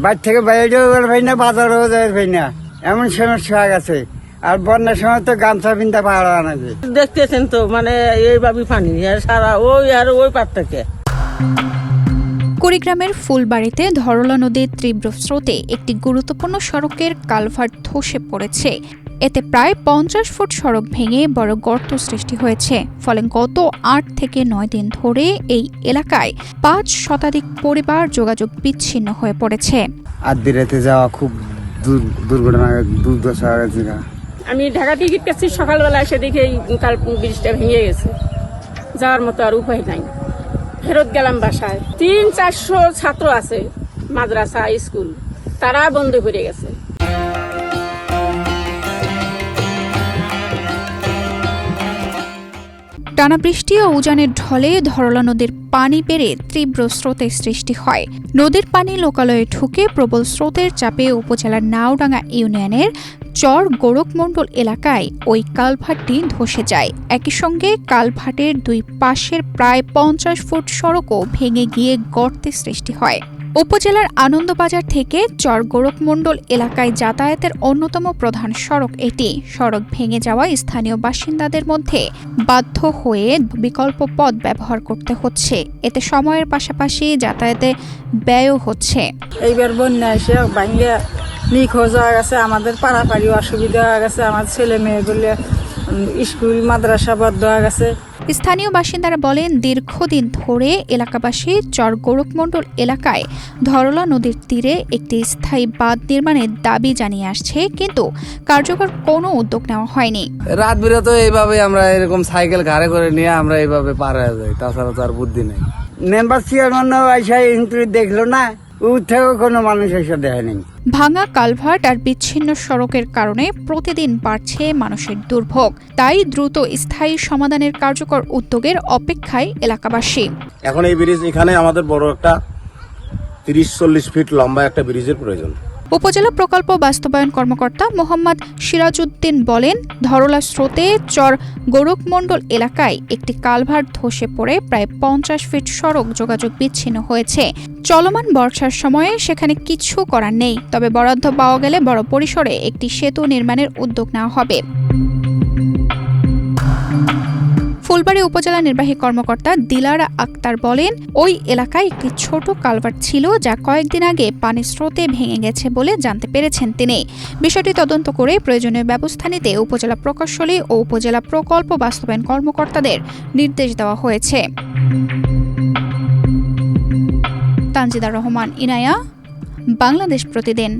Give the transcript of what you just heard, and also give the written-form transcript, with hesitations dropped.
বাড়ি থেকে বাইরেও ভাই না, বাজারেও যায় ভাই না, এমন সমস্যা হয়ে গেছে। আর বন্যার সময় তো গামছা পিন্তা পাহাড় আনা যায়। দেখতেছেন তো মানে এইভাবে পানি সারা ওই আর ওই পার থেকে। কুড়িগ্রামের ফুলবাড়িতে ধরলা নদীর তীব্র স্রোতে একটি গুরুত্বপূর্ণ সড়কের কালভার্ট ধসে পড়েছে। এতে প্রায় 50 ফুট সড়ক ভেঙে বড় গর্ত সৃষ্টি হয়েছে। ফলে গত 8 থেকে 9 দিন ধরে এই এলাকায় 5 শতাধিক পরিবার যোগাযোগ বিচ্ছিন্ন হয়ে পড়েছে। আর দিরাতে যাওয়া খুব দুর্ঘটনা, দুর্দশা হয়েছে। আমি ঢাকা টিকিট কাটছি, সকালবেলা এসে দেখে এই কাল ব্রিজটা ভেঙে গেছে, যাওয়ার মতো আর উপায় নাই। ফেরত গেলাম বাসায়। 300-400 ছাত্র আছে, মাদ্রাসা স্কুল, তারা বন্ধ করে গেছে। টানা বৃষ্টি ও উজানের ঢলে ধরলা নদীর পানি বেড়ে তীব্র স্রোতের সৃষ্টি হয়। নদীর পানি লোকালয়ে ঢুকে প্রবল স্রোতের চাপে উপজেলার নাওডাঙ্গা ইউনিয়নের চর গোরখমণ্ডল এলাকায় ওই কালভার্টটি ধসে যায়। একই সঙ্গে কালভার্টের দুই পাশের প্রায় 50 ফুট সড়কও ভেঙে গিয়ে গর্তের সৃষ্টি হয়। উপজেলার আনন্দবাজার থেকে চর গোরখমণ্ডল এলাকায় যাতায়াতের অন্যতম প্রধান সড়ক এটি। সড়ক ভেঙে যাওয়া স্থানীয় বাসিন্দাদের মধ্যে বাধ্য হয়ে বিকল্প পথ ব্যবহার করতে হচ্ছে। এতে সময়ের পাশাপাশি যাতায়াতে ব্যয়ও হচ্ছে। এইবার বন্যা এসে ভাঙিয়ে নিখোঁজ হয়ে গেছে, আমাদের পাড়াপাড়ি অসুবিধা হয়ে গেছে, আমার ছেলে মেয়েগুলো স্কুল মাদ্রাসা বন্ধ হয়ে গেছে। স্থানীয় বাসিন্দারা বলেন, দীর্ঘদিন ধরে এলাকাবাসী চর গোরখমণ্ডল এলাকায় ধরলা নদীর তীরে একটি স্থায়ী বাঁধ নির্মাণের দাবি জানিয়ে আসছে, কিন্তু কার্যকর কোনো উদ্যোগ নেওয়া হয়নি। রাত বিরত এইভাবে আমরা এরকম সাইকেল ঘাড়ে করে নিয়ে আমরা এইভাবে পার হয়ে যাই, তাছাড়া তো আর বুদ্ধি নেই। মেম্বার চেয়ারম্যান দেখলো না, উঠেও কোনো মানুষ এসে দেখেনি। ভাঙা কালভার্ট আর বিচ্ছিন্ন সড়কের কারণে প্রতিদিন বাড়ছে মানুষের দুর্ভোগ। তাই দ্রুত স্থায়ী সমাধানের কার্যকর উদ্যোগের অপেক্ষায় এলাকাবাসী। এখন এই ব্রিজ, এখানে আমাদের বড় একটা 30-40 ফিট লম্বা একটা ব্রিজের প্রয়োজন। উপজেলা প্রকল্প বাস্তবায়ন কর্মকর্তা মোহাম্মদ সিরাজউদ্দিন বলেন, ধরলা স্রোতে চর গোরখমণ্ডল এলাকায় একটি কালভার্ট ধসে পড়ে প্রায় 50 ফিট সড়ক যোগাযোগ বিচ্ছিন্ন হয়েছে। চলমান বর্ষার সময়ে সেখানে কিছু করার নেই, তবে বরাদ্দ পাওয়া গেলে বড় পরিসরে একটি সেতু নির্মাণের উদ্যোগ নেওয়া হবে। ফুলবাড়ী উপজেলা নির্বাহী কর্মকর্তা দিলারা আক্তার বলেন, ওই এলাকায় একটি ছোট কালভার্ট ছিল, যা কয়েকদিন আগে পানির স্রোতে ভেঙে গেছে বলে জানতে পেরেছেন তিনি। বিষয়টি তদন্ত করে প্রয়োজনীয় ব্যবস্থা নিতে উপজেলা প্রকৌশলী ও উপজেলা প্রকল্প বাস্তবায়ন কর্মকর্তাদের নির্দেশ দেওয়া হয়েছে। তানজিদা রহমান, ইনায়া, বাংলাদেশ প্রতিদিন।